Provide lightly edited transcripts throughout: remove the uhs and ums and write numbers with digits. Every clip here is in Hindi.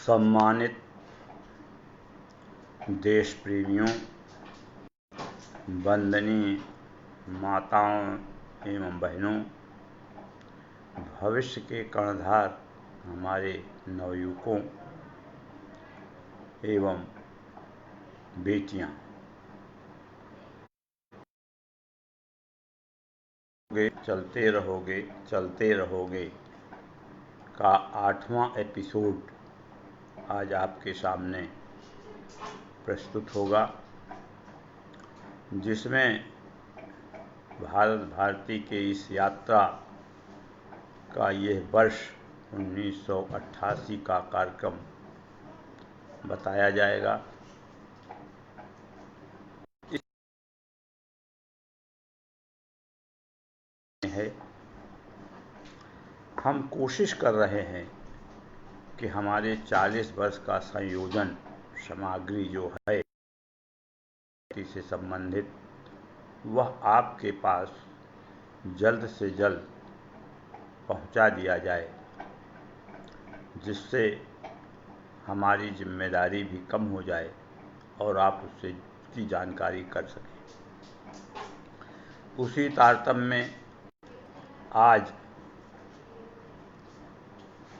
सम्मानित देश प्रेमियों, वंदनीय माताओं एवं बहनों, भविष्य के कर्णधार हमारे नवयुवकों एवं बेटियां, चलते रहोगे का 8वां एपिसोड आज आपके सामने प्रस्तुत होगा, जिसमें भारत भारती के इस यात्रा का यह वर्ष 1988 का कार्यक्रम बताया जाएगा। हम कोशिश कर रहे हैं कि हमारे 40 वर्ष का संयोजन सामग्री जो है से संबंधित वह आपके पास जल्द से जल्द पहुंचा दिया जाए, जिससे हमारी जिम्मेदारी भी कम हो जाए और आप उसकी जानकारी कर सकें। उसी तारतम्य में आज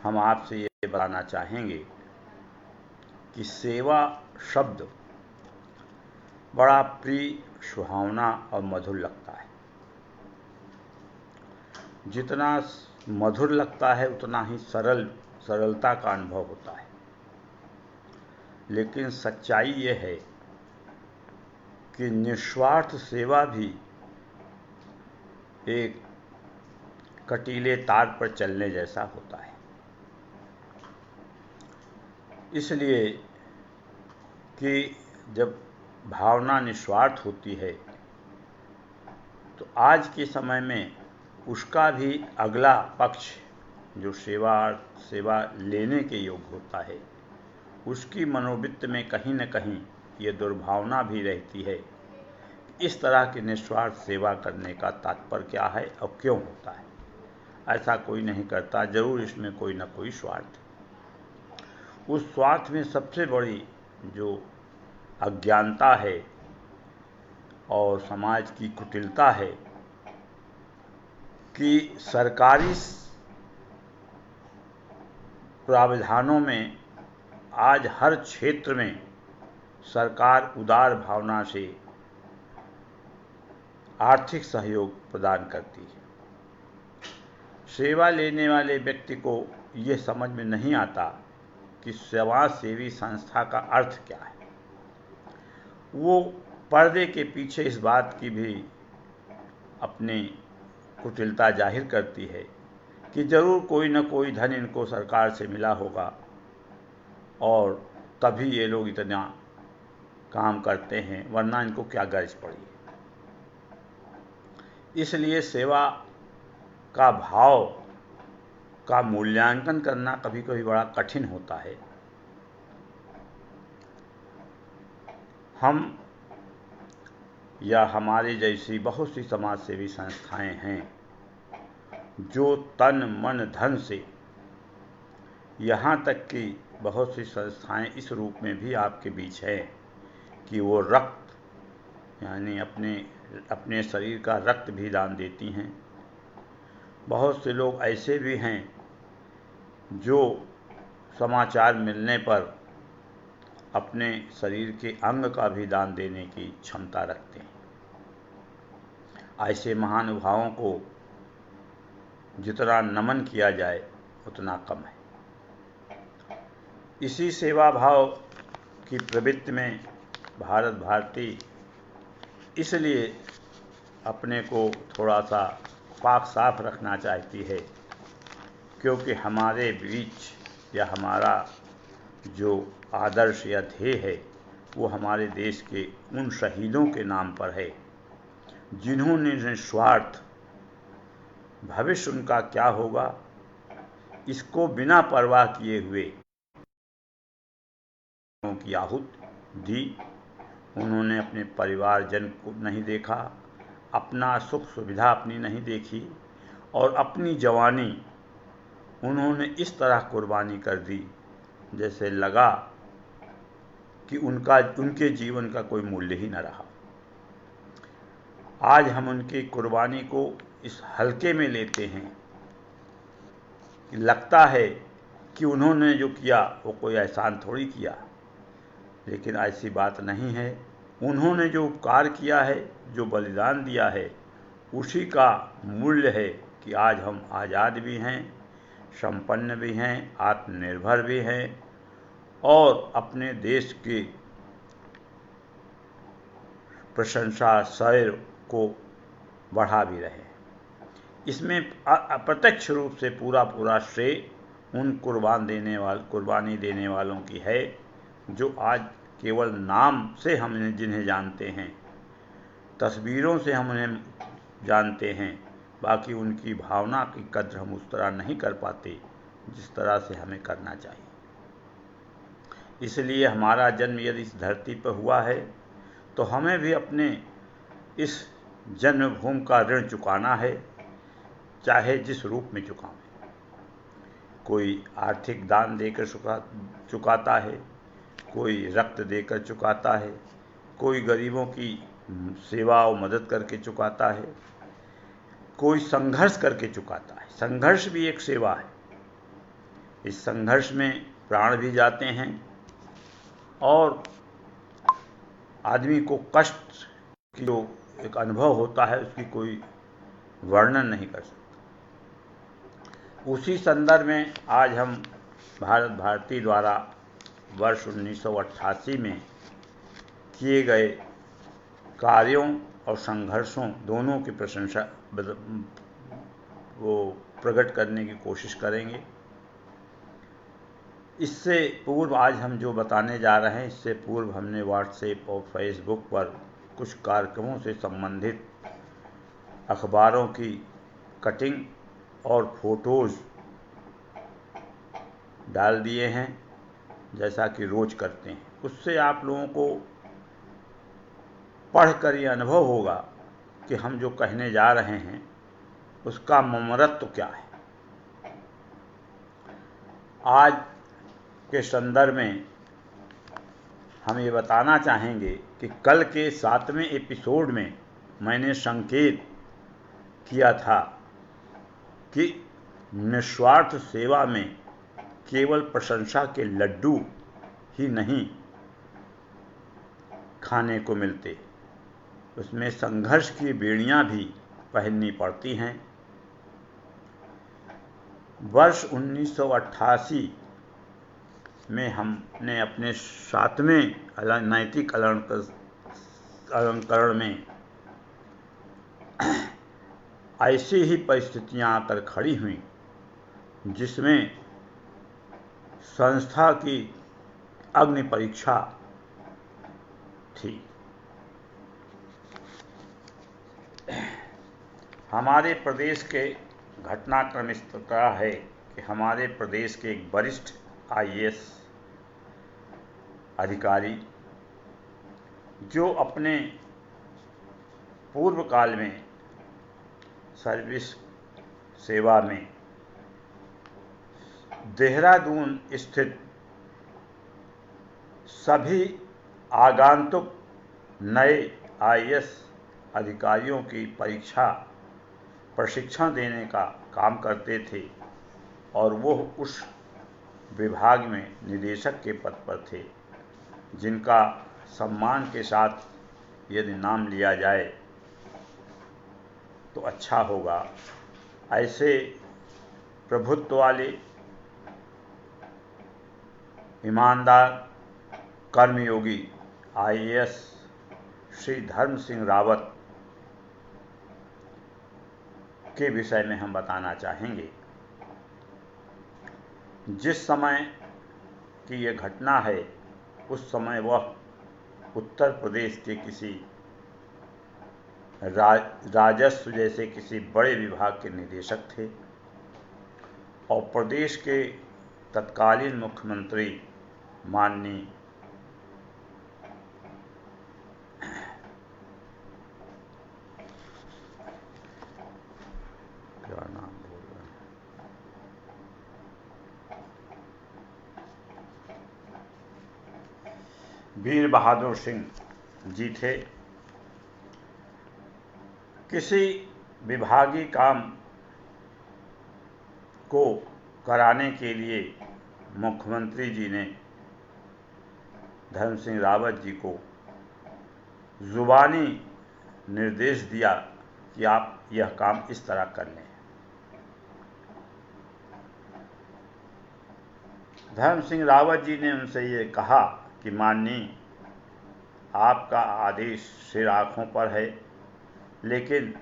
हम आपसे ये बताना चाहेंगे कि सेवा शब्द बड़ा प्रिय, सुहावना और मधुर लगता है। जितना मधुर लगता है उतना ही सरलता का अनुभव होता है। लेकिन सच्चाई ये है कि निस्वार्थ सेवा भी एक कटीले तार पर चलने जैसा होता है। इसलिए कि जब भावना निस्वार्थ होती है तो आज के समय में उसका भी अगला पक्ष जो सेवा लेने के योग्य होता है, उसकी मनोवृत्ति में कहीं न कहीं ये दुर्भावना भी रहती है। इस तरह की निस्वार्थ सेवा करने का तात्पर्य क्या है और क्यों होता है? ऐसा कोई नहीं करता, जरूर इसमें कोई न कोई स्वार्थ। उस स्वार्थ में सबसे बड़ी जो अज्ञानता है और समाज की कुटिलता है कि सरकारी प्रावधानों में आज हर क्षेत्र में सरकार उदार भावना से आर्थिक सहयोग प्रदान करती है। सेवा लेने वाले व्यक्ति को यह समझ में नहीं आता कि समाज सेवी संस्था का अर्थ क्या है। वो पर्दे के पीछे इस बात की भी अपनी कुटिलता जाहिर करती है कि जरूर कोई न कोई धन इनको सरकार से मिला होगा और तभी ये लोग इतना काम करते हैं, वरना इनको क्या गर्ज पड़ी। इसलिए सेवा का भाव का मूल्यांकन करना कभी कभी बड़ा कठिन होता है। हम या हमारी जैसी बहुत सी समाज सेवी संस्थाएं हैं जो तन मन धन से, यहाँ तक कि बहुत सी संस्थाएं इस रूप में भी आपके बीच है कि वो रक्त यानी अपने शरीर का रक्त भी दान देती हैं। बहुत से लोग ऐसे भी हैं जो समाचार मिलने पर अपने शरीर के अंग का भी दान देने की क्षमता रखते हैं। ऐसे महानुभावों को जितना नमन किया जाए उतना कम है। इसी सेवा भाव की प्रवृत्ति में भारत भारती इसलिए अपने को थोड़ा सा पाक साफ रखना चाहती है, क्योंकि हमारे बीच या हमारा जो आदर्श या ध्येय है वो हमारे देश के उन शहीदों के नाम पर है जिन्होंने निस्वार्थ, भविष्य उनका क्या होगा इसको बिना परवाह किए हुए की आहुति दी। उन्होंने अपने परिवारजन को नहीं देखा, अपना सुख सुविधा अपनी नहीं देखी और अपनी जवानी उन्होंने इस तरह कुर्बानी कर दी जैसे लगा कि उनके जीवन का कोई मूल्य ही न रहा। आज हम उनकी कुर्बानी को इस हल्के में लेते हैं कि लगता है कि उन्होंने जो किया वो कोई एहसान थोड़ी किया, लेकिन ऐसी बात नहीं है। उन्होंने जो उपकार किया है, जो बलिदान दिया है, उसी का मूल्य है कि आज हम आज़ाद भी हैं, संपन्न भी हैं, आत्मनिर्भर भी हैं और अपने देश की प्रशंसा शौर्य को बढ़ा भी रहे। इसमें अप्रत्यक्ष रूप से पूरा श्रेय उन कुर्बानी देने वालों की है जो आज केवल नाम से हम जिन्हें जानते हैं, तस्वीरों से हम उन्हें जानते हैं, बाकी उनकी भावना की कद्र हम उस तरह नहीं कर पाते जिस तरह से हमें करना चाहिए। इसलिए हमारा जन्म यदि इस धरती पर हुआ है तो हमें भी अपने इस जन्मभूमि का ऋण चुकाना है, चाहे जिस रूप में चुकाएं। कोई आर्थिक दान देकर चुकाता है, कोई रक्त देकर चुकाता है, कोई गरीबों की सेवा और मदद करके चुकाता है, कोई संघर्ष करके चुकाता है। संघर्ष भी एक सेवा है। इस संघर्ष में प्राण भी जाते हैं और आदमी को कष्ट की जो एक अनुभव होता है उसकी कोई वर्णन नहीं कर सकता। उसी संदर्भ में आज हम भारत भारती द्वारा वर्ष 1988 में किए गए कार्यों और संघर्षों दोनों की प्रशंसा वो प्रकट करने की कोशिश करेंगे। इससे पूर्व आज हम जो बताने जा रहे हैं, इससे पूर्व हमने व्हाट्सएप और फेसबुक पर कुछ कार्यक्रमों से संबंधित अखबारों की कटिंग और फोटोज़ डाल दिए हैं, जैसा कि रोज़ करते हैं। उससे आप लोगों को पढ़कर ये अनुभव होगा कि हम जो कहने जा रहे हैं उसका मर्मत्व क्या है। आज के संदर्भ में हम ये बताना चाहेंगे कि कल के 7वें एपिसोड में मैंने संकेत किया था कि निस्वार्थ सेवा में केवल प्रशंसा के लड्डू ही नहीं खाने को मिलते, उसमें संघर्ष की बेड़ियां भी पहननी पड़ती हैं। वर्ष 1988 में हमने अपने 7वें नैतिक अलंकरण में ऐसी ही परिस्थितियां आकर खड़ी हुई जिसमें संस्था की अग्नि परीक्षा थी। हमारे प्रदेश के घटनाक्रम इस तरह है कि हमारे प्रदेश के एक वरिष्ठ आईएएस अधिकारी जो अपने पूर्व काल में सर्विस सेवा में देहरादून स्थित सभी आगंतुक नए आईएएस अधिकारियों की परीक्षा प्रशिक्षण देने का काम करते थे और वो उस विभाग में निदेशक के पद पर थे, जिनका सम्मान के साथ यदि नाम लिया जाए तो अच्छा होगा। ऐसे प्रभुत्व वाले ईमानदार कर्मयोगी आईएएस श्री धर्म सिंह रावत के विषय में हम बताना चाहेंगे। जिस समय की ये घटना है उस समय वह उत्तर प्रदेश के किसी राजस्व जैसे किसी बड़े विभाग के निदेशक थे और प्रदेश के तत्कालीन मुख्यमंत्री माननीय क्या नाम बोल रहे हैं, वीर बहादुर सिंह जी थे। किसी विभागीय काम को कराने के लिए मुख्यमंत्री जी ने धर्म सिंह रावत जी को जुबानी निर्देश दिया कि आप यह काम इस तरह कर लें। धर्म सिंह रावत जी ने उनसे ये कहा कि माननीय, आपका आदेश सिर आँखों पर है, लेकिन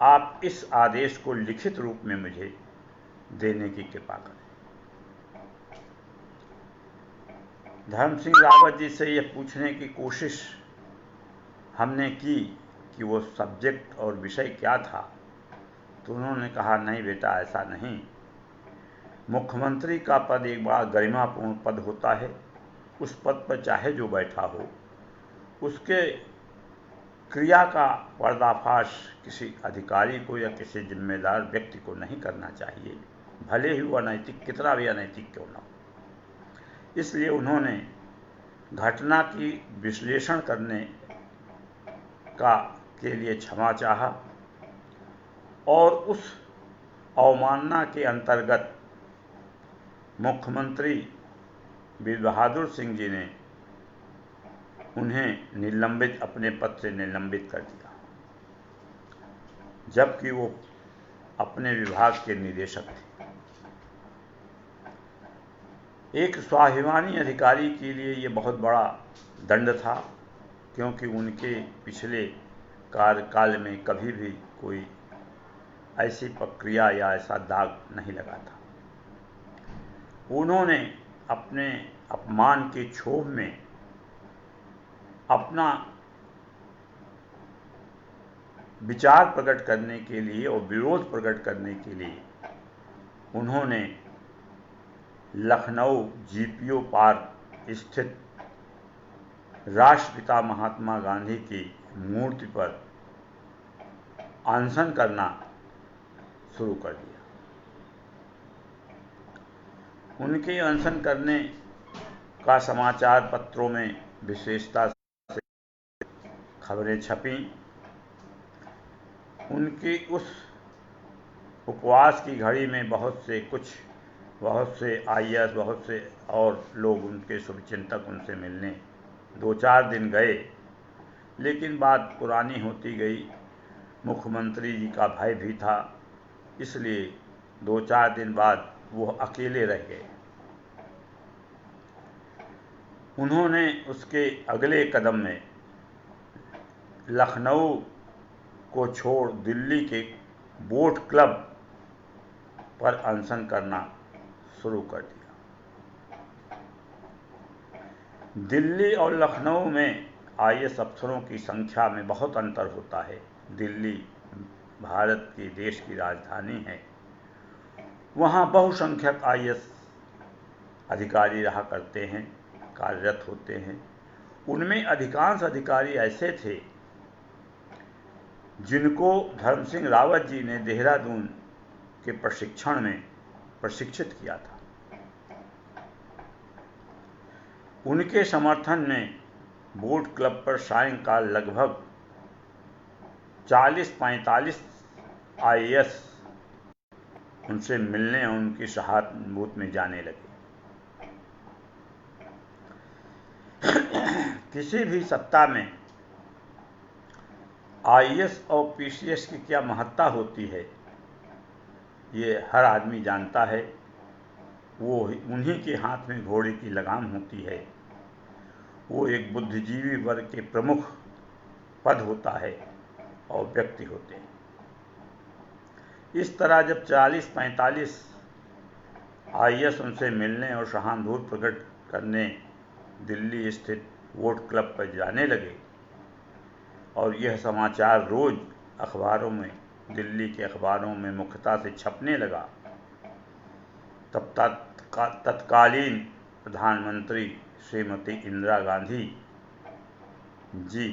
आप इस आदेश को लिखित रूप में मुझे देने की कृपा करें। धर्म सिंह रावत जी से यह पूछने की कोशिश हमने की कि वो सब्जेक्ट और विषय क्या था, तो उन्होंने कहा, नहीं बेटा, ऐसा नहीं। मुख्यमंत्री का पद एक बड़ा गरिमापूर्ण पद होता है। उस पद पर चाहे जो बैठा हो, उसके क्रिया का पर्दाफाश किसी अधिकारी को या किसी जिम्मेदार व्यक्ति को नहीं करना चाहिए, भले ही वो अनैतिक, कितना भी अनैतिक क्यों न हो। इसलिए उन्होंने घटना की विश्लेषण करने के लिए क्षमा चाहा और उस अवमानना के अंतर्गत मुख्यमंत्री वीर बहादुर सिंह जी ने उन्हें निलंबित, अपने पद से निलंबित कर दिया, जबकि वो अपने विभाग के निदेशक थे। एक स्वाभिमानी अधिकारी के लिए ये बहुत बड़ा दंड था, क्योंकि उनके पिछले कार्यकाल में कभी भी कोई ऐसी प्रक्रिया या ऐसा दाग नहीं लगा था। उन्होंने अपने अपमान के क्षोभ में अपना विचार प्रकट करने के लिए और विरोध प्रकट करने के लिए उन्होंने लखनऊ जीपीओ पार्क स्थित राष्ट्रपिता महात्मा गांधी की मूर्ति पर अनशन करना शुरू कर दिया। उनके अनशन करने का समाचार पत्रों में विशेषता से खबरें छपीं। उनकी उस उपवास की घड़ी में बहुत से आईएएस, बहुत से और लोग, उनके शुभचिंतक उनसे मिलने 2-4 दिन गए, लेकिन बात पुरानी होती गई। मुख्यमंत्री जी का भय भी था, इसलिए 2-4 दिन बाद वो अकेले रह गए। उन्होंने उसके अगले कदम में लखनऊ को छोड़ दिल्ली के बोट क्लब पर अनशन करना शुरू कर दिया। दिल्ली और लखनऊ में आईएएस अफसरों की संख्या में बहुत अंतर होता है। दिल्ली भारत की देश की राजधानी है, वहाँ बहुसंख्यक आईएएस अधिकारी रहा करते हैं, कार्यरत होते हैं। उनमें अधिकांश अधिकारी ऐसे थे जिनको धर्म सिंह रावत जी ने देहरादून के प्रशिक्षण में प्रशिक्षित किया था। उनके समर्थन में बोट क्लब पर सायंकाल लगभग 40-45 आईएएस उनसे मिलने और उनकी सहानुभूति में जाने लगे। किसी भी सत्ता में आईएएस और पीसीएस की क्या महत्ता होती है, ये हर आदमी जानता है। वो उन्हीं के हाथ में घोड़े की लगाम होती है। वो एक बुद्धिजीवी वर्ग के प्रमुख पद होता है और व्यक्ति होते हैं। इस तरह जब 40-45 आईएएस उनसे मिलने और सहानुभूति प्रकट करने दिल्ली स्थित बोट क्लब पर जाने लगे और यह समाचार रोज अखबारों में, दिल्ली के अखबारों में मुख्यता से छपने लगा, तब तत्कालीन प्रधानमंत्री श्रीमती इंदिरा गांधी जी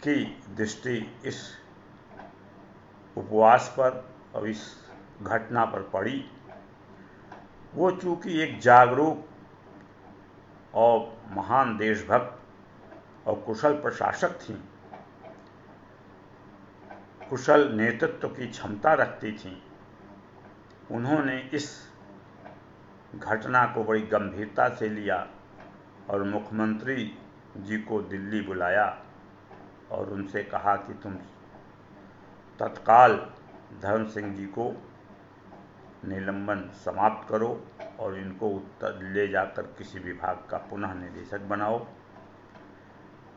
की दृष्टि इस उपवास पर और इस घटना पर पड़ी। वो चूंकि एक जागरूक और महान देशभक्त और कुशल प्रशासक थीं, कुशल नेतृत्व की क्षमता रखती थीं। उन्होंने इस घटना को बड़ी गंभीरता से लिया और मुख्यमंत्री जी को दिल्ली बुलाया और उनसे कहा कि तुम तत्काल धर्म सिंह जी को निलंबन समाप्त करो और इनको उत्तर ले जाकर किसी विभाग का पुनः निदेशक बनाओ,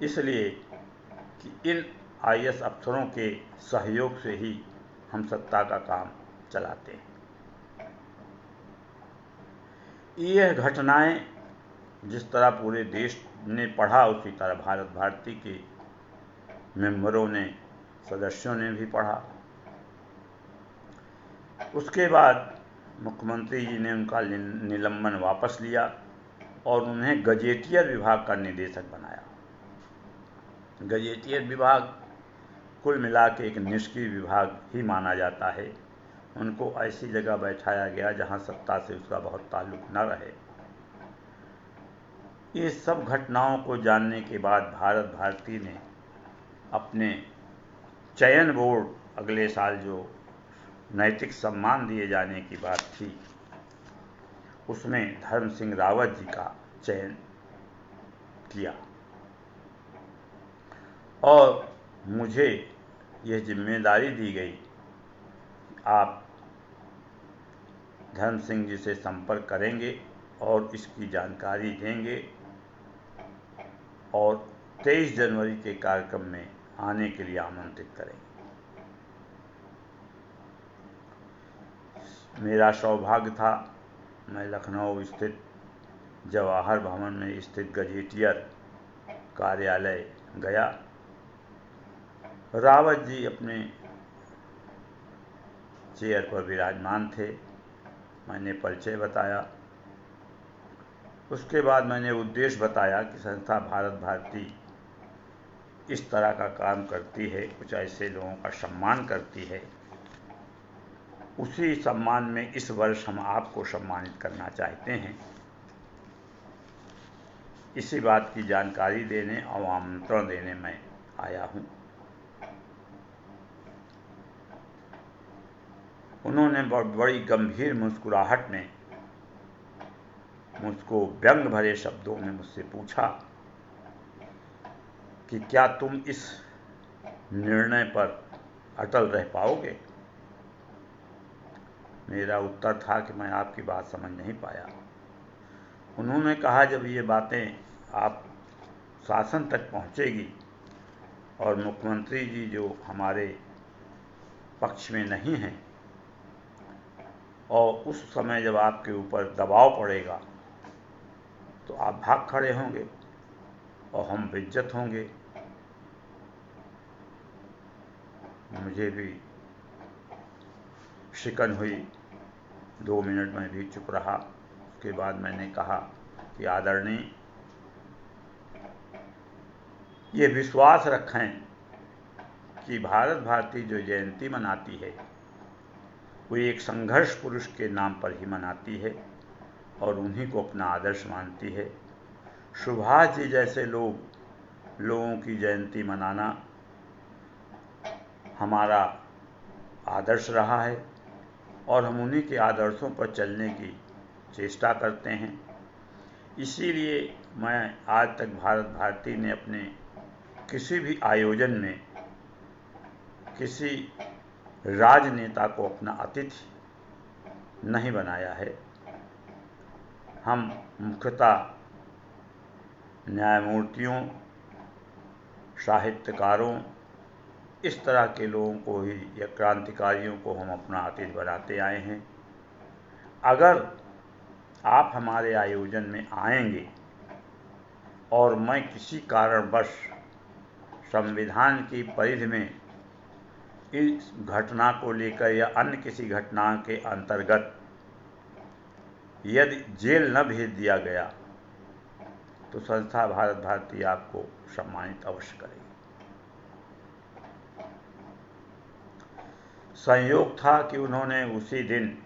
इसलिए कि इन IAS अफसरों के सहयोग से ही हम सत्ता का काम चलाते हैं। यह घटनाएं जिस तरह पूरे देश ने पढ़ा, उसी तरह भारत भारती के मेंबरों ने, सदस्यों ने भी पढ़ा। उसके बाद मुख्यमंत्री जी ने उनका निलंबन वापस लिया और उन्हें गजेटियर विभाग का निदेशक बनाया। गजेटियर विभाग कुल मिला के एक निष्क्रिय विभाग ही माना जाता है। उनको ऐसी जगह बैठाया गया जहां सत्ता से उसका बहुत ताल्लुक न रहे। ये सब घटनाओं को जानने के बाद भारत भारती ने अपने चयन बोर्ड, अगले साल जो नैतिक सम्मान दिए जाने की बात थी, उसमें धर्म सिंह रावत जी का चयन किया और मुझे यह जिम्मेदारी दी गई, आप धर्म सिंह जी से संपर्क करेंगे और इसकी जानकारी देंगे और 23 जनवरी के कार्यक्रम में आने के लिए आमंत्रित करेंगे। मेरा सौभाग्य था, मैं लखनऊ स्थित जवाहर भवन में स्थित गजेटियर कार्यालय गया। रावत जी अपने चेयर पर विराजमान थे। मैंने परिचय बताया। उसके बाद मैंने उद्देश्य बताया कि संस्था भारत भारती इस तरह का काम करती है, कुछ ऐसे लोगों का सम्मान करती है। उसी सम्मान में इस वर्ष हम आपको सम्मानित करना चाहते हैं। इसी बात की जानकारी देने और आमंत्रण देने मैं आया हूँ। उन्होंने बड़ी गंभीर मुस्कुराहट में मुझको व्यंग भरे शब्दों में मुझसे पूछा कि क्या तुम इस निर्णय पर अटल रह पाओगे? मेरा उत्तर था कि मैं आपकी बात समझ नहीं पाया। उन्होंने कहा, जब ये बातें आप शासन तक पहुंचेगी और मुख्यमंत्री जी जो हमारे पक्ष में नहीं हैं, और उस समय जब आपके ऊपर दबाव पड़ेगा तो आप भाग खड़े होंगे और हम बेइज्जत होंगे। मुझे भी शिकन हुई। 2 मिनट में भी चुप रहा। उसके बाद मैंने कहा कि आदरणीय, ये विश्वास रखें कि भारत भारती जो जयंती मनाती है वो एक संघर्ष पुरुष के नाम पर ही मनाती है और उन्हीं को अपना आदर्श मानती है। सुभाष जी जैसे लोगों की जयंती मनाना हमारा आदर्श रहा है और हम उन्हीं के आदर्शों पर चलने की चेष्टा करते हैं। इसीलिए मैं आज तक भारत भारती ने अपने किसी भी आयोजन में किसी राजनेता को अपना अतिथि नहीं बनाया है। हम मुख्यतः न्यायमूर्तियों, साहित्यकारों, इस तरह के लोगों को ही या क्रांतिकारियों को हम अपना अतिथि बनाते आए हैं। अगर आप हमारे आयोजन में आएंगे और मैं किसी कारणवश संविधान की परिधि में इस घटना को लेकर या अन्य किसी घटना के अंतर्गत यदि जेल न भेज दिया गया तो संस्था भारत भारती आपको सम्मानित अवश्य करेगी। संयोग था कि उन्होंने उसी दिन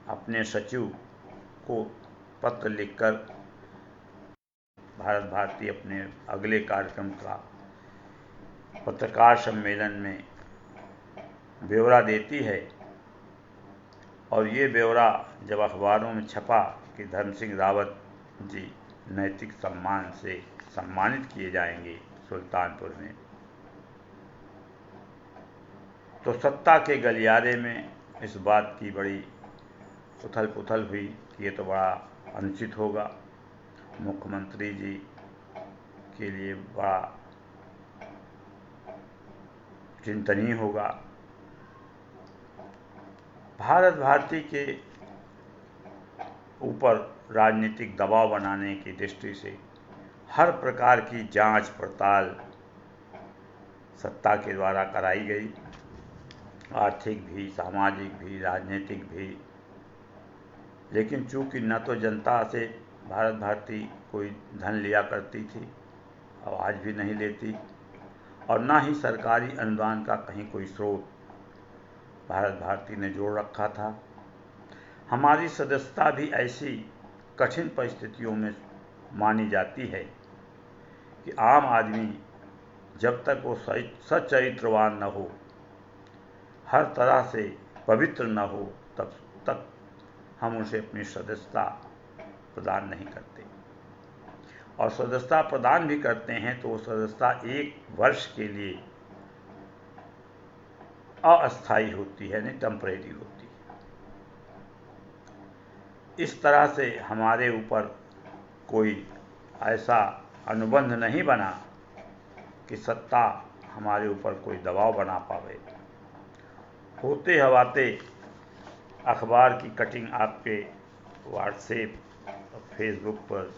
अपने सचिव को पत्र लिखकर भारत भारती अपने अगले कार्यक्रम का पत्रकार सम्मेलन में ब्यौरा देती है, और ये ब्यौरा जब अखबारों में छपा कि धर्म सिंह रावत जी नैतिक सम्मान से सम्मानित किए जाएंगे सुल्तानपुर में, तो सत्ता के गलियारे में इस बात की बड़ी उथल पुथल हुई कि ये तो बड़ा अनुचित होगा, मुख्यमंत्री जी के लिए बड़ा चिंतनीय होगा। भारत भारती के ऊपर राजनीतिक दबाव बनाने की दृष्टि से हर प्रकार की जांच पड़ताल सत्ता के द्वारा कराई गई, आर्थिक भी, सामाजिक भी, राजनीतिक भी। लेकिन चूंकि न तो जनता से भारत भारती कोई धन लिया करती थी, और आज भी नहीं लेती, और न ही सरकारी अनुदान का कहीं कोई स्रोत भारत भारती ने जोड़ रखा था, हमारी सदस्यता भी ऐसी कठिन परिस्थितियों में मानी जाती है कि आम आदमी जब तक वो सच्चरित्रवान न हो, हर तरह से पवित्र न हो, तब तक हम उसे अपनी सदस्यता प्रदान नहीं करते। और सदस्यता प्रदान भी करते हैं तो वो सदस्यता 1 वर्ष के लिए अस्थायी होती है, नहीं टेम्परेरी होती है। इस तरह से हमारे ऊपर कोई ऐसा अनुबंध नहीं बना कि सत्ता हमारे ऊपर कोई दबाव बना पावे। होते हवाते अखबार की कटिंग आपके व्हाट्सएप और फेसबुक पर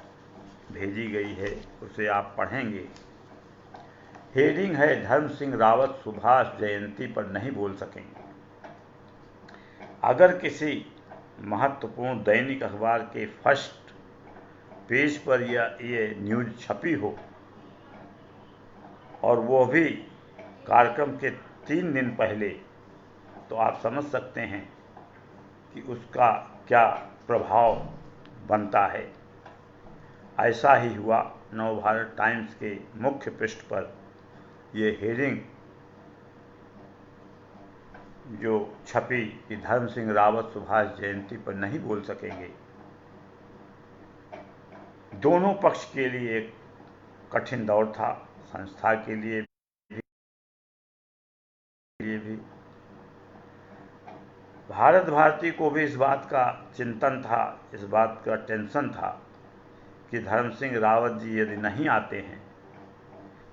भेजी गई है, उसे आप पढ़ेंगे। हेडिंग है, धर्म सिंह रावत सुभाष जयंती पर नहीं बोल सकेंगे। अगर किसी महत्वपूर्ण दैनिक अखबार के फर्स्ट पेज पर ये न्यूज़ छपी हो, और वो भी कार्यक्रम के 3 दिन पहले, तो आप समझ सकते हैं कि उसका क्या प्रभाव बनता है। ऐसा ही हुआ। नवभारत टाइम्स के मुख्य पृष्ठ पर ये हेडिंग जो छपी कि धर्म सिंह रावत सुभाष जयंती पर नहीं बोल सकेंगे, दोनों पक्ष के लिए एक कठिन दौर था, संस्था के लिए भी। भारत भारती को भी इस बात का चिंतन था, इस बात का टेंशन था कि धर्म सिंह रावत जी यदि नहीं आते हैं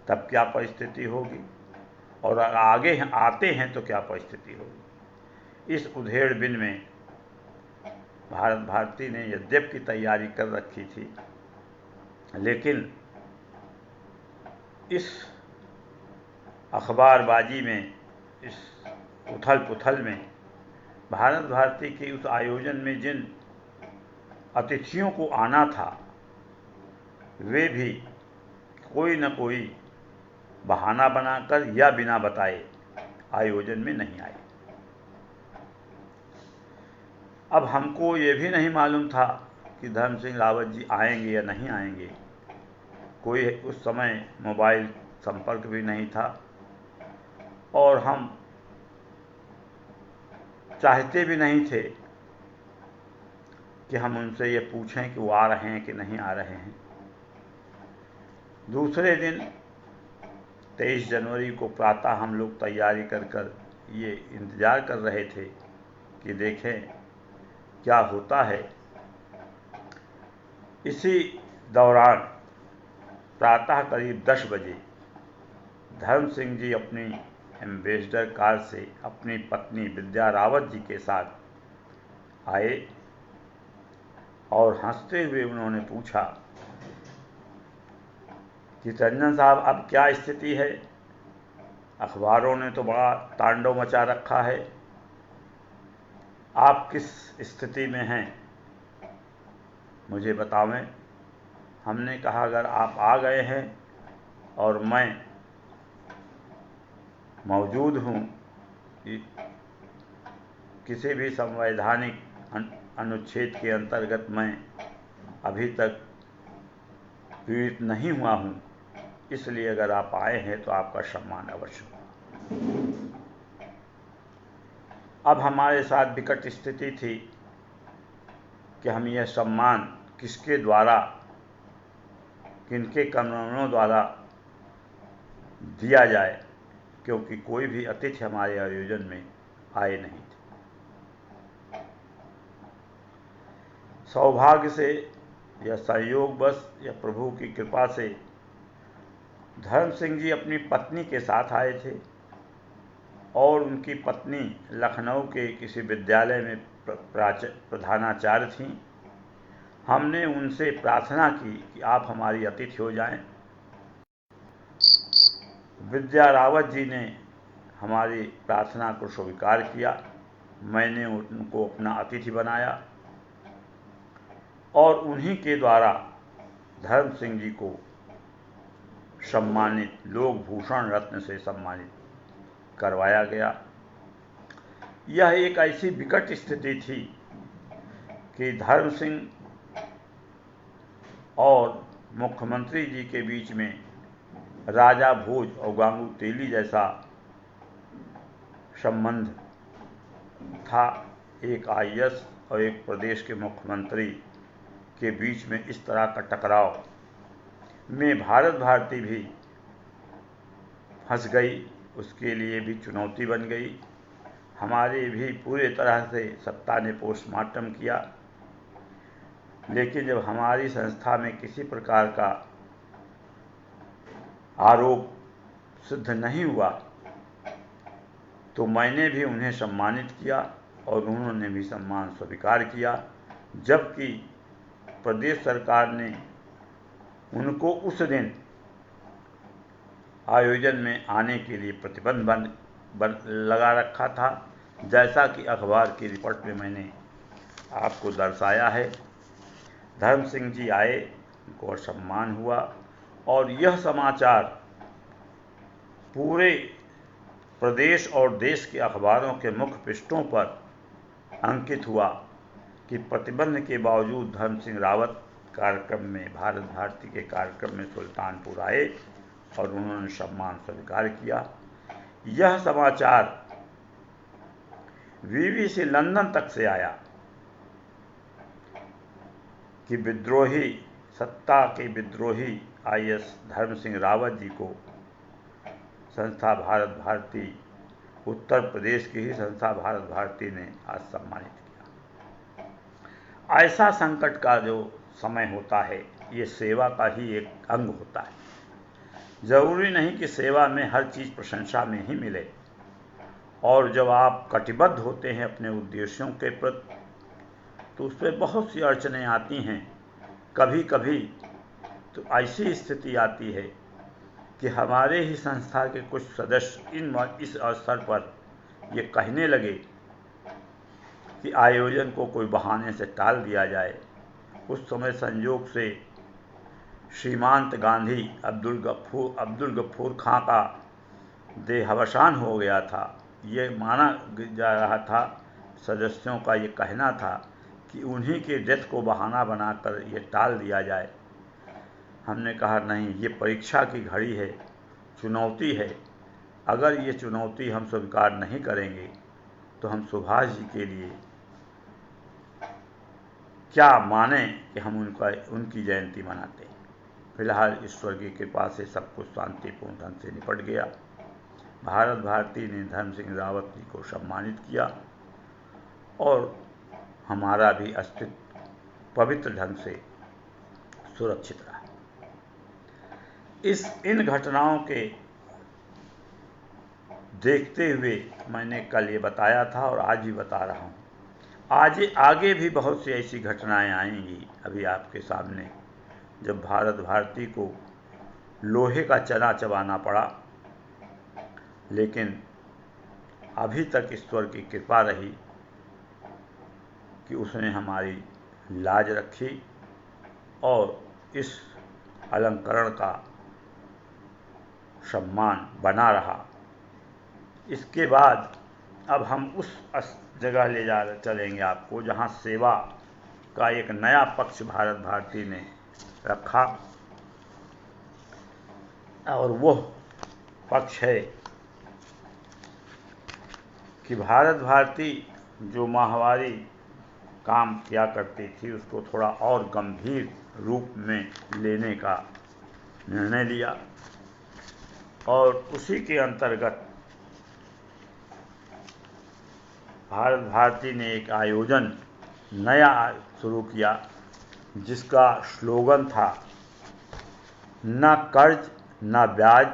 तब क्या परिस्थिति होगी, और आगे आते हैं तो क्या परिस्थिति होगी। इस उधेड़बुन में भारत भारती ने यद्यपि तैयारी कर रखी थी, लेकिन इस अखबारबाजी में, इस उथल पुथल में, भारत भारती के उस आयोजन में जिन अतिथियों को आना था, वे भी कोई न कोई बहाना बनाकर या बिना बताए आयोजन में नहीं आए। अब हमको ये भी नहीं मालूम था कि धर्म सिंह रावत जी आएंगे या नहीं आएंगे। कोई उस समय मोबाइल संपर्क भी नहीं था, और हम चाहते भी नहीं थे कि हम उनसे ये पूछें कि वो आ रहे हैं कि नहीं आ रहे हैं। दूसरे दिन 23 जनवरी को प्रातः हम लोग तैयारी कर ये इंतज़ार कर रहे थे कि देखें क्या होता है। इसी दौरान प्रातः करीब 10 बजे धर्म सिंह जी अपनी एम्बेसडर कार से अपनी पत्नी विद्या रावत जी के साथ आए, और हंसते हुए उन्होंने पूछा कि रंजन साहब, अब क्या स्थिति है? अखबारों ने तो बड़ा तांडव मचा रखा है, आप किस स्थिति में हैं, मुझे बतावें। हमने कहा, अगर आप आ गए हैं और मैं मौजूद हूँ, किसी भी संवैधानिक अनुच्छेद के अंतर्गत मैं अभी तक पीड़ित नहीं हुआ हूँ, इसलिए अगर आप आए हैं तो आपका सम्मान अवश्य होगा। अब हमारे साथ विकट स्थिति थी कि हम यह सम्मान किसके द्वारा, किनके कानूनों द्वारा दिया जाए, क्योंकि कोई भी अतिथि हमारे आयोजन में आए नहीं थे। सौभाग्य से या संयोगवश या प्रभु की कृपा से धर्म सिंह जी अपनी पत्नी के साथ आए थे और उनकी पत्नी लखनऊ के किसी विद्यालय में प्रधानाचार्य थीं। हमने उनसे प्रार्थना की कि आप हमारी अतिथि हो जाएं। विद्या रावत जी ने हमारी प्रार्थना को स्वीकार किया। मैंने उनको अपना अतिथि बनाया और उन्हीं के द्वारा धर्म सिंह जी को सम्मानित, लोक भूषण रत्न से सम्मानित करवाया गया। यह एक ऐसी विकट स्थिति थी कि धर्म सिंह और मुख्यमंत्री जी के बीच में राजा भोज और गांगू तेली जैसा संबंध था। एक आईएएस और एक प्रदेश के मुख्यमंत्री के बीच में इस तरह का टकराव में भारत भारती भी फंस गई, उसके लिए भी चुनौती बन गई। हमारे भी पूरे तरह से सत्ता ने पोस्टमार्टम किया, लेकिन जब हमारी संस्था में किसी प्रकार का आरोप सिद्ध नहीं हुआ तो मैंने भी उन्हें सम्मानित किया और उन्होंने भी सम्मान स्वीकार किया, जबकि प्रदेश सरकार ने उनको उस दिन आयोजन में आने के लिए प्रतिबंध लगा रखा था, जैसा कि अखबार की रिपोर्ट में मैंने आपको दर्शाया है। धर्म सिंह जी आए, उनको सम्मान हुआ और यह समाचार पूरे प्रदेश और देश के अखबारों के मुख्य पृष्ठों पर अंकित हुआ कि प्रतिबंध के बावजूद धर्म सिंह रावत कार्यक्रम में, भारत भारती के कार्यक्रम में सुल्तानपुर आए और उन्होंने सम्मान स्वीकार किया। यह समाचार BBC लंदन तक से आया कि विद्रोही, सत्ता के विद्रोही आईएएस धर्म सिंह रावत जी को संस्था भारत भारती, उत्तर प्रदेश की ही संस्था भारत भारती ने आज सम्मानित किया। ऐसा संकट का जो समय होता है, ये सेवा का ही एक अंग होता है। जरूरी नहीं कि सेवा में हर चीज़ प्रशंसा में ही मिले, और जब आप कटिबद्ध होते हैं अपने उद्देश्यों के प्रति तो उसमें बहुत सी अड़चनें आती हैं। कभी कभी तो ऐसी स्थिति आती है कि हमारे ही संस्था के कुछ सदस्य इस अवसर पर ये कहने लगे कि आयोजन को कोई बहाने से टाल दिया जाए। उस समय संयोग से श्रीमांत गांधी अब्दुल गफूर खां का देहावसान हो गया था। ये माना जा रहा था, सदस्यों का ये कहना था कि उन्हीं के डेथ को बहाना बनाकर ये टाल दिया जाए। हमने कहा नहीं, ये परीक्षा की घड़ी है, चुनौती है। अगर ये चुनौती हम स्वीकार नहीं करेंगे तो हम सुभाष जी के लिए क्या माने कि हम उनकी जयंती मनाते हैं। फिलहाल ईश्वर की कृपा से सब कुछ शांतिपूर्ण ढंग से निपट गया। भारत भारती ने धर्म सिंह रावत जी को सम्मानित किया और हमारा भी अस्तित्व पवित्र ढंग से सुरक्षित रहा। इन घटनाओं के देखते हुए मैंने कल ये बताया था और आज भी बता रहा हूँ। आज आगे भी बहुत सी ऐसी घटनाएं आएंगी अभी आपके सामने, जब भारत भारती को लोहे का चना चबाना पड़ा, लेकिन अभी तक ईश्वर की कृपा रही कि उसने हमारी लाज रखी और इस अलंकरण का सम्मान बना रहा। इसके बाद अब हम उस जगह ले जा चलेंगे आपको जहां सेवा का एक नया पक्ष भारत भारती ने रखा और वह पक्ष है कि भारत भारती जो माहवारी काम किया करती थी उसको थोड़ा और गंभीर रूप में लेने का निर्णय लिया और उसी के अंतर्गत भारत भारती ने एक आयोजन नया शुरू किया जिसका स्लोगन था न कर्ज न ब्याज,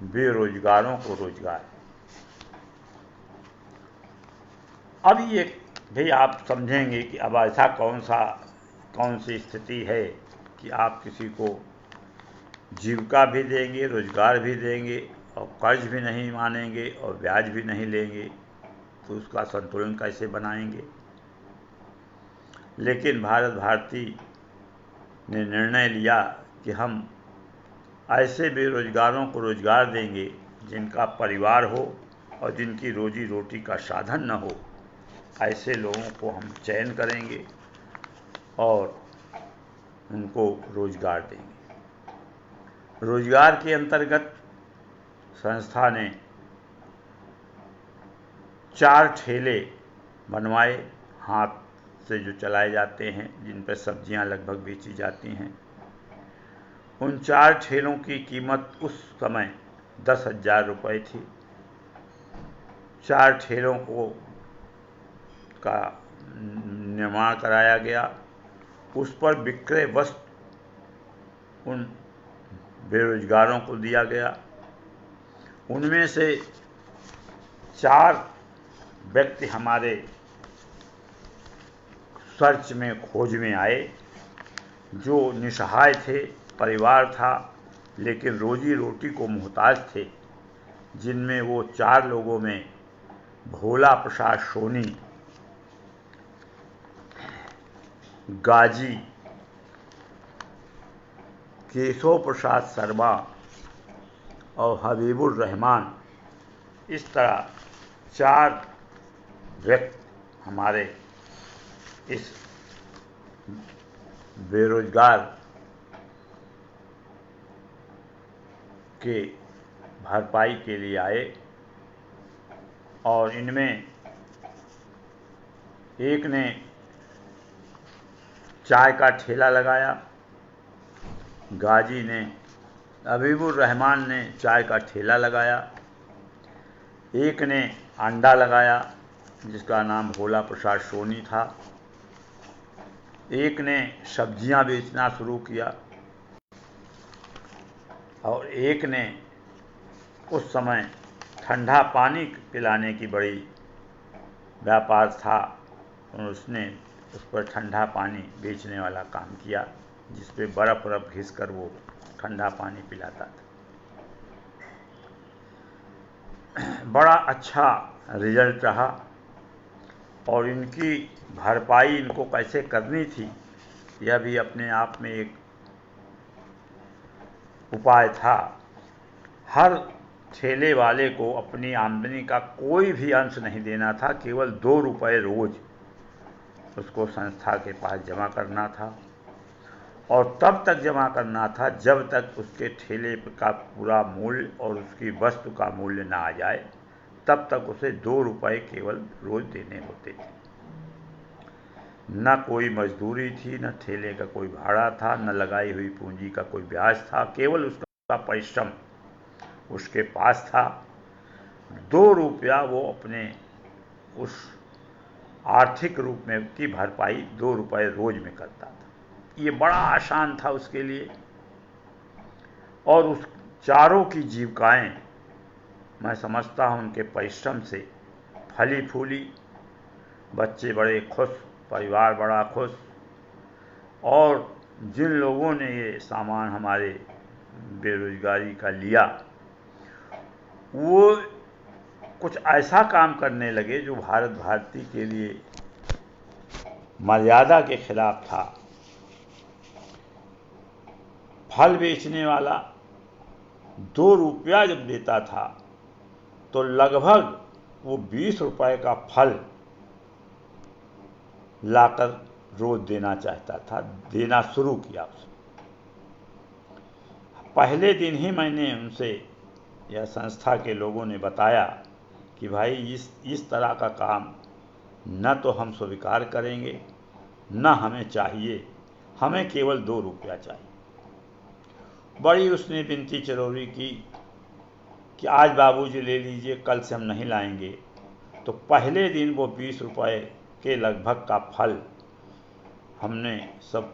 बेरोजगारों को रोजगार। अब ये भी आप समझेंगे कि अब ऐसा कौन सी स्थिति है कि आप किसी को जीविका भी देंगे, रोजगार भी देंगे और कर्ज भी नहीं मानेंगे और ब्याज भी नहीं लेंगे, तो उसका संतुलन कैसे बनाएंगे। लेकिन भारत भारती ने निर्णय लिया कि हम ऐसे बेरोजगारों को रोजगार देंगे जिनका परिवार हो और जिनकी रोजी रोटी का साधन न हो, ऐसे लोगों को हम चयन करेंगे और उनको रोजगार देंगे। रोजगार के अंतर्गत संस्था ने 4 ठेले बनवाए, हाथ से जो चलाए जाते हैं, जिन पर सब्जियां लगभग बेची जाती हैं। उन 4 ठेलों की कीमत उस समय 10,000 रुपये थी। 4 ठेलों का निर्माण कराया गया, उस पर विक्रय वस्तु उन बेरोजगारों को दिया गया। उनमें से 4 व्यक्ति हमारे सर्च में, खोज में आए, जो निसहाय थे, परिवार था लेकिन रोजी रोटी को मोहताज थे। जिनमें वो 4 लोगों में भोला प्रसाद सोनी, गाजी, केशव प्रसाद शर्मा और हबीबुर रहमान, इस तरह 4 व्यक्ति हमारे इस बेरोजगार के भरपाई के लिए आए। और इनमें एक ने चाय का ठेला लगाया, गाजी ने, हबीबुर रहमान ने चाय का ठेला लगाया, एक ने अंडा लगाया जिसका नाम भोला प्रसाद सोनी था, एक ने सब्जियां बेचना शुरू किया और एक ने उस समय ठंडा पानी पिलाने की बड़ी व्यापार था, उसने उस पर ठंडा पानी बेचने वाला काम किया, जिस पे बर्फ़ घिस कर वो ठंडा पानी पिलाता था। बड़ा अच्छा रिजल्ट रहा और इनकी भरपाई इनको कैसे करनी थी, यह भी अपने आप में एक उपाय था। हर ठेले वाले को अपनी आमदनी का कोई भी अंश नहीं देना था, केवल 2 रुपये रोज उसको संस्था के पास जमा करना था और तब तक जमा करना था जब तक उसके ठेले का पूरा मूल्य और उसकी वस्तु का मूल्य ना आ जाए, तब तक उसे 2 रुपये केवल रोज देने होते थे। न कोई मजदूरी थी, न ठेले का कोई भाड़ा था, न लगाई हुई पूंजी का कोई ब्याज था, केवल उसका परिश्रम उसके पास था। 2 रुपया वो अपने उस आर्थिक रूप में की भरपाई 2 रुपये रोज में करता था। ये बड़ा आसान था उसके लिए और उस चारों की जीविकाएं मैं समझता हूँ उनके परिश्रम से फली फूली। बच्चे बड़े खुश, परिवार बड़ा खुश। और जिन लोगों ने ये सामान हमारे बेरोजगारी का लिया, वो कुछ ऐसा काम करने लगे जो भारत भारती के लिए मर्यादा के खिलाफ था। फल बेचने वाला 2 रुपया जब देता था तो लगभग वो 20 रुपये का फल लाकर रोज देना चाहता था, देना शुरू किया उसने। पहले दिन ही मैंने उनसे या संस्था के लोगों ने बताया कि भाई इस तरह का काम न तो हम स्वीकार करेंगे, न हमें चाहिए, हमें केवल 2 रुपया चाहिए। बड़ी उसने विनती चरौरी की कि आज बाबूजी ले लीजिए, कल से हम नहीं लाएंगे। तो पहले दिन वो 20 रुपये के लगभग का फल हमने सब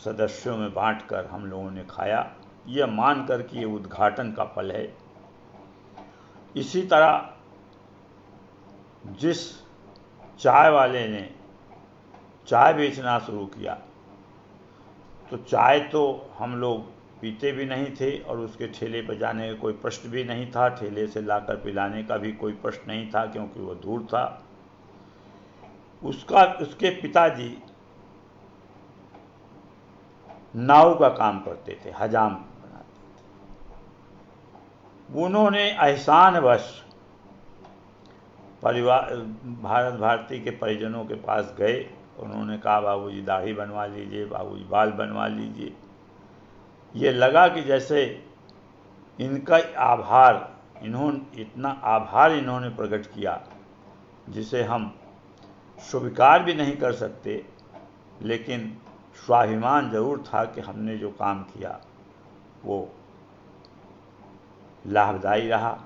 सदस्यों में बांटकर हम लोगों ने खाया, यह मानकर कि ये उद्घाटन का फल है। इसी तरह जिस चाय वाले ने चाय बेचना शुरू किया, तो चाय तो हम लोग पीते भी नहीं थे और उसके ठेले पर जाने का कोई प्रश्न भी नहीं था, ठेले से लाकर पिलाने का भी कोई प्रश्न नहीं था, क्योंकि वो दूर था। उसके पिताजी नाव का काम करते थे, हजाम बनाते थे। उन्होंने एहसानवश भारत भारती के परिजनों के पास गए। उन्होंने कहा बाबूजी दाढ़ी बनवा लीजिए, बाबूजी बाल बनवा लीजिए। ये लगा कि जैसे इनका इतना आभार इन्होंने प्रकट किया जिसे हम स्वीकार भी नहीं कर सकते, लेकिन स्वाभिमान जरूर था कि हमने जो काम किया वो लाभदायी रहा।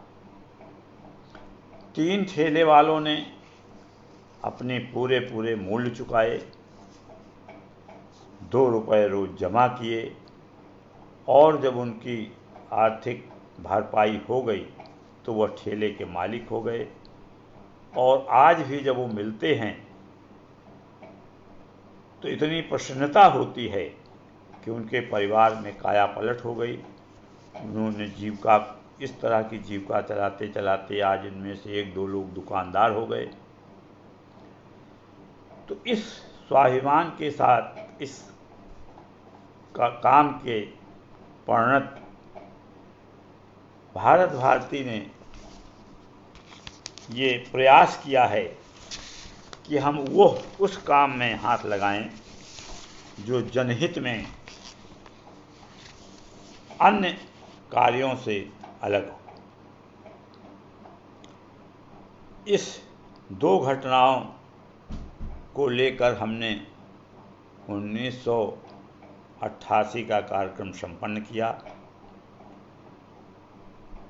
3 ठेले वालों ने अपने पूरे मूल्य चुकाए, 2 रुपये रोज जमा किए, और जब उनकी आर्थिक भरपाई हो गई तो वह ठेले के मालिक हो गए। और आज भी जब वो मिलते हैं तो इतनी प्रसन्नता होती है कि उनके परिवार में काया पलट हो गई। उन्होंने इस तरह की जीविका चलाते चलाते आज इनमें से 1-2 लोग दुकानदार हो गए। तो इस स्वाभिमान के साथ इस काम के परिणत भारत भारती ने ये प्रयास किया है कि हम उस काम में हाथ लगाएं जो जनहित में अन्य कार्यों से अलग हो। इस 2 घटनाओं को लेकर हमने 1988 का कार्यक्रम संपन्न किया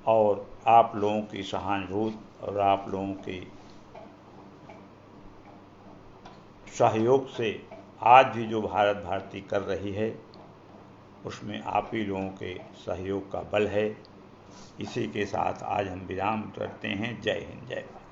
और आप लोगों की सहानुभूति और आप लोगों के सहयोग से आज भी जो भारत भारती कर रही है उसमें आप ही लोगों के सहयोग का बल है। इसी के साथ आज हम विराम करते हैं। जय हिंद, जय भारत।